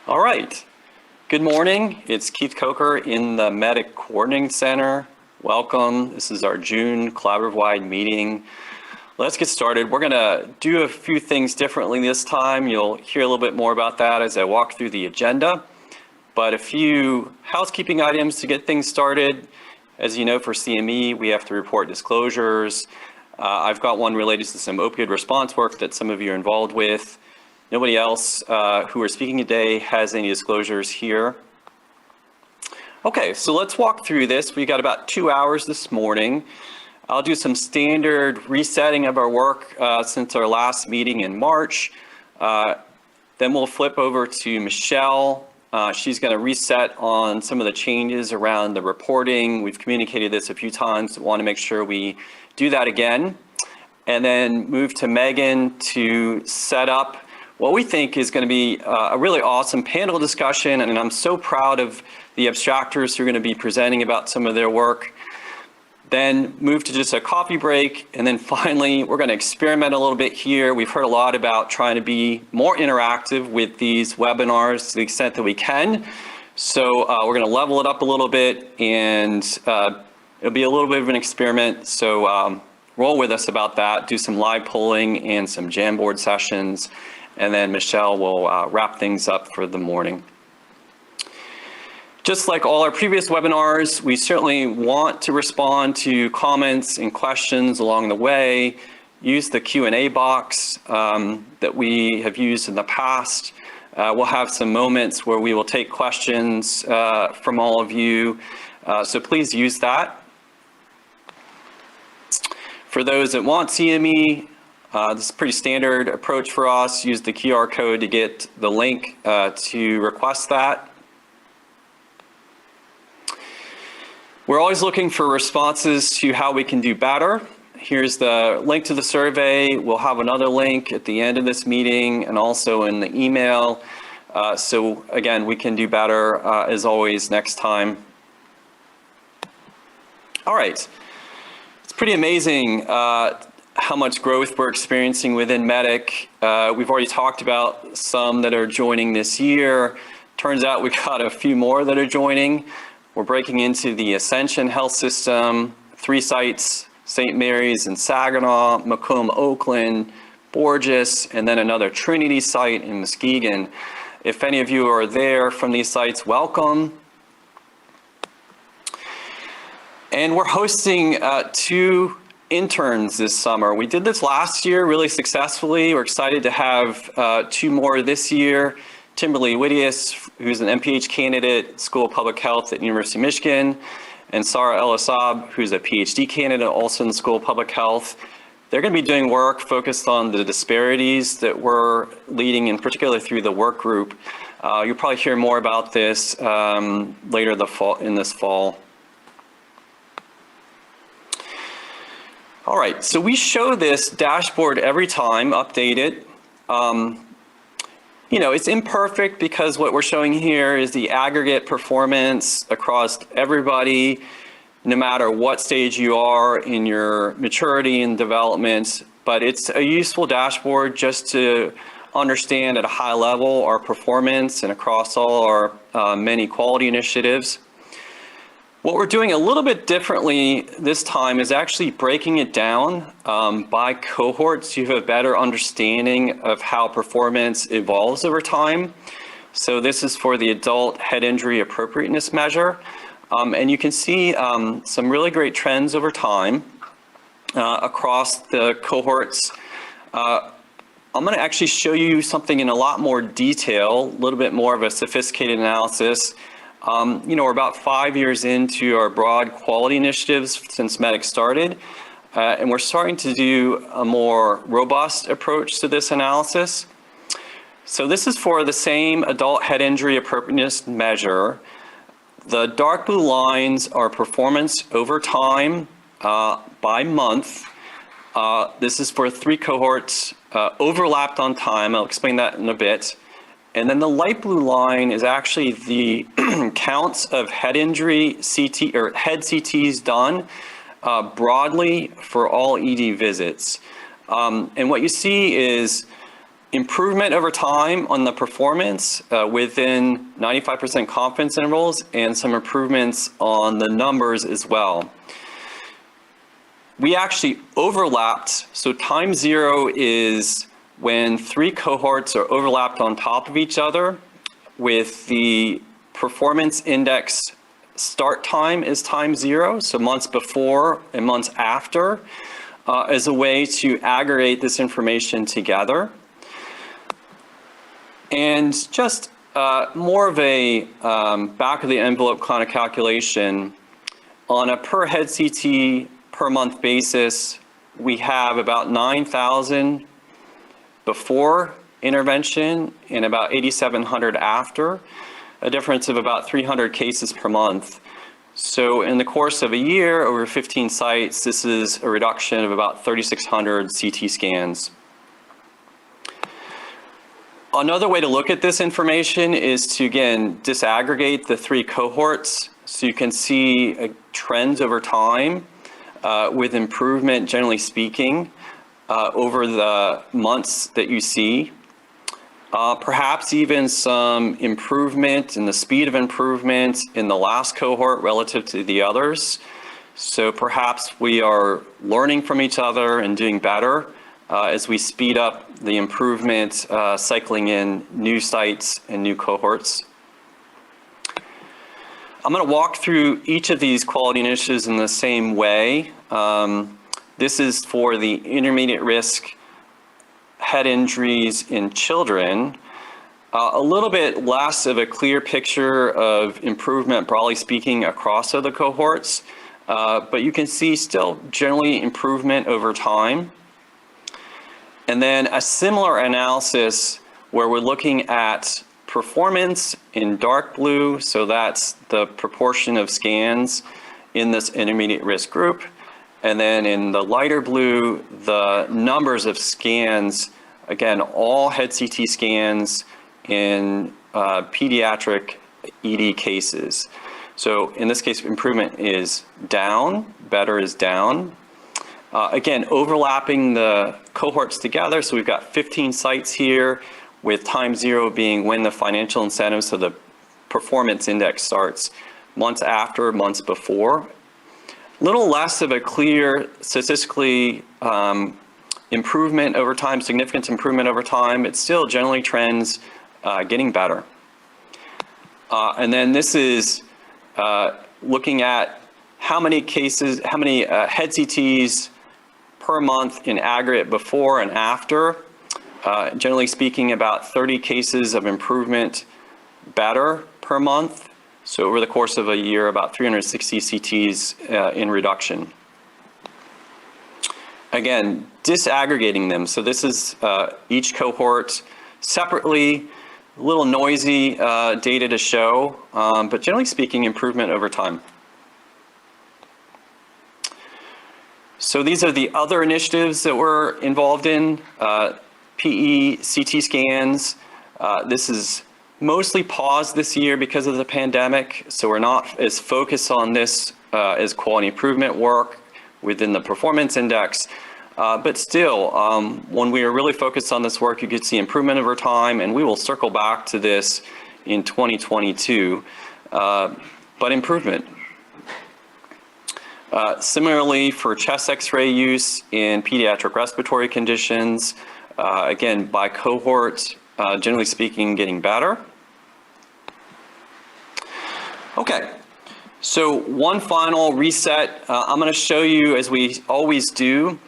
All right. Good morning. It's Keith Kocher in the Medic Coordinating Center. Welcome. This is our June collaborative-wide meeting. Let's get started. We're going to do a few things differently this time. You'll hear a little bit more about that as I walk through the agenda. But a few housekeeping items to get things started. As you know, for CME, we have to report disclosures. I've got one related to some opioid response work that some of you are involved with. Nobody else who are speaking today has any disclosures here. Okay, so let's walk through this. We got about 2 hours this morning. I'll do some standard resetting of our work since our last meeting in March. Then we'll flip over to Michelle. She's going to reset on some of the changes around the reporting. We've communicated this a few times, want to make sure we do that again. And then move to Megan to set up what we think is going to be a really awesome panel discussion, and I'm so proud of the abstractors who are going to be presenting about some of their work. Then move to just a coffee break, and then finally we're going to experiment a little bit here. We've heard a lot about trying to be more interactive with these webinars to the extent that we can. So we're going to level it up a little bit, and it'll be a little bit of an experiment. So roll with us about that, do some live polling and some Jamboard sessions. And then Michelle will wrap things up for the morning. Just like all our previous webinars, we certainly want to respond to comments and questions along the way. Use the Q&A box that we have used in the past. We'll have some moments where we will take questions from all of you. So please use that. For those that want CME, this is a pretty standard approach for us. Use the QR code to get the link to request that. We're always looking for responses to how we can do better. Here's the link to the survey. We'll have another link at the end of this meeting and also in the email. So again, we can do better as always next time. All right, it's pretty amazing how much growth we're experiencing within Medic. We've already talked about some that are joining this year. Turns out we've got a few more that are joining. We're breaking into the Ascension Health System, 3 sites, St. Mary's in Saginaw, Macomb, Oakland, Borges, and then another Trinity site in Muskegon. If any of you are there from these sites, welcome. And we're hosting 2 interns this summer. We did this last year really successfully. We're excited to have 2 more this year. Timberly Whittius, who's an MPH candidate, School of Public Health at University of Michigan, and Sarah El-Assab, who's a PhD candidate, also in the School of Public Health. They're going to be doing work focused on the disparities that we're leading, in particular through the work group. You'll probably hear more about this later in this fall. All right, so we show this dashboard every time, update it. You know, it's imperfect because what we're showing here is the aggregate performance across everybody, no matter what stage you are in your maturity and development. But it's a useful dashboard just to understand at a high level our performance and across all our many quality initiatives. What we're doing a little bit differently this time is actually breaking it down by cohorts. You have a better understanding of how performance evolves over time. So this is for the adult head injury appropriateness measure. And you can see some really great trends over time across the cohorts. I'm going to actually show you something in a lot more detail, a little bit more of a sophisticated analysis. You know, we're about 5 years into our broad quality initiatives since Medic started, and we're starting to do a more robust approach to this analysis. So this is for the same adult head injury appropriateness measure. The dark blue lines are performance over time by month. This is for 3 cohorts, overlapped on time. I'll explain that in a bit. And then the light blue line is actually the counts of head injury CT or head CTs done broadly for all ED visits. And what you see is improvement over time on the performance within 95% confidence intervals, and some improvements on the numbers as well. We actually overlapped, so time zero is when 3 cohorts are overlapped on top of each other, with the performance index start time is time zero, so months before and months after, as a way to aggregate this information together. And just more of a back of the envelope kind of calculation, on a per head CT per month basis, we have about 9,000 before intervention and about 8,700 after, a difference of about 300 cases per month. So in the course of a year, over 15 sites, this is a reduction of about 3,600 CT scans. Another way to look at this information is to, again, disaggregate the 3 cohorts so you can see trends over time with improvement, generally speaking, over the months that you see. Perhaps even some improvement in the speed of improvement in the last cohort relative to the others. So perhaps we are learning from each other and doing better as we speed up the improvement, cycling in new sites and new cohorts. I'm going to walk through each of these quality initiatives in the same way. This is for the intermediate risk head injuries in children. A little bit less of a clear picture of improvement, broadly speaking, across other cohorts, but you can see still generally improvement over time. And then a similar analysis where we're looking at performance in dark blue, so that's the proportion of scans in this intermediate risk group. And then in the lighter blue, the numbers of scans, again, all head CT scans in pediatric ED cases. So in this case, improvement is down, better is down. Again, overlapping the cohorts together, so we've got 15 sites here, with time zero being when the financial incentives, so the performance index starts, months after, months before. A little less of a clear statistically improvement over time, significant improvement over time. It still generally trends getting better. And then this is looking at how many cases, how many head CTs per month in aggregate before and after. Generally speaking, about 30 cases of improvement better per month. So over the course of a year, about 360 CTs in reduction. Again, disaggregating them. So this is each cohort separately, a little noisy data to show, but generally speaking, improvement over time. So these are the other initiatives that we're involved in. PE, CT scans. This is mostly paused this year because of the pandemic, so we're not as focused on this as quality improvement work within the performance index. But still, when we are really focused on this work, you could see improvement over time, and we will circle back to this in 2022, but improvement. Similarly, for chest x-ray use in pediatric respiratory conditions, again, by cohort, generally speaking, getting better. Okay, so one final reset. I'm going to show you, as we always do,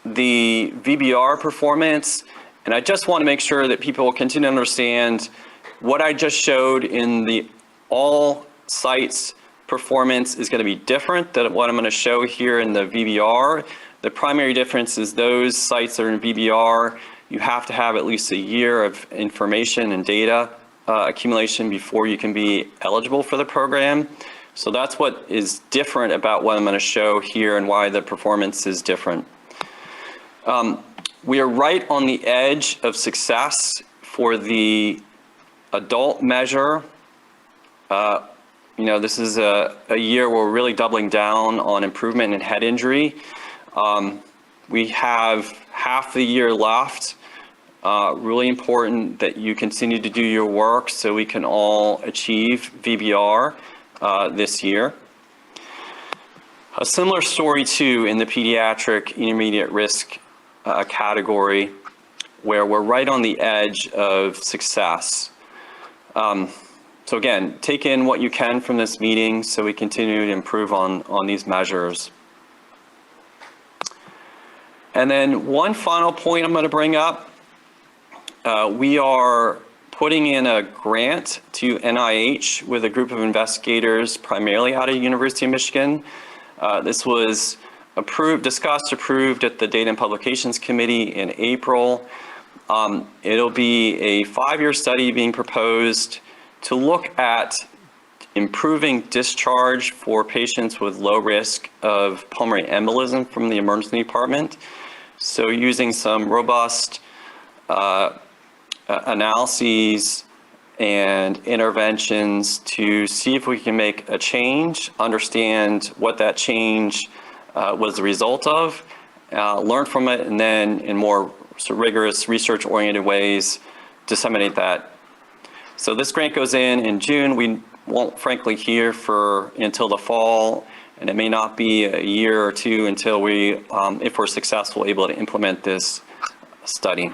the VBR performance, and I just want to make sure that people continue to understand what I just showed in the all sites performance is going to be different than what I'm going to show here in the VBR. The primary difference is those sites that are in VBR, you have to have at least a year of information and data accumulation before you can be eligible for the program. So that's what is different about what I'm going to show here and why the performance is different. We are right on the edge of success for the adult measure. This is a year where we're really doubling down on improvement in head injury. We have half the year left Really important that you continue to do your work so we can all achieve VBR this year. A similar story too in the pediatric intermediate risk category, where we're right on the edge of success. So again, take in what you can from this meeting so we continue to improve on these measures. And then one final point I'm going to bring up. We are putting in a grant to NIH with a group of investigators primarily out of University of Michigan. This was discussed, approved at the Data and Publications Committee in April. It'll be a 5-year study being proposed to look at improving discharge for patients with low risk of pulmonary embolism from the emergency department. So using some robust analyses and interventions to see if we can make a change, understand what that change was the result of, learn from it, and then in more rigorous research-oriented ways, disseminate that. So this grant goes in June. We won't frankly hear until the fall, and it may not be a year or two until we, if we're successful, able to implement this study.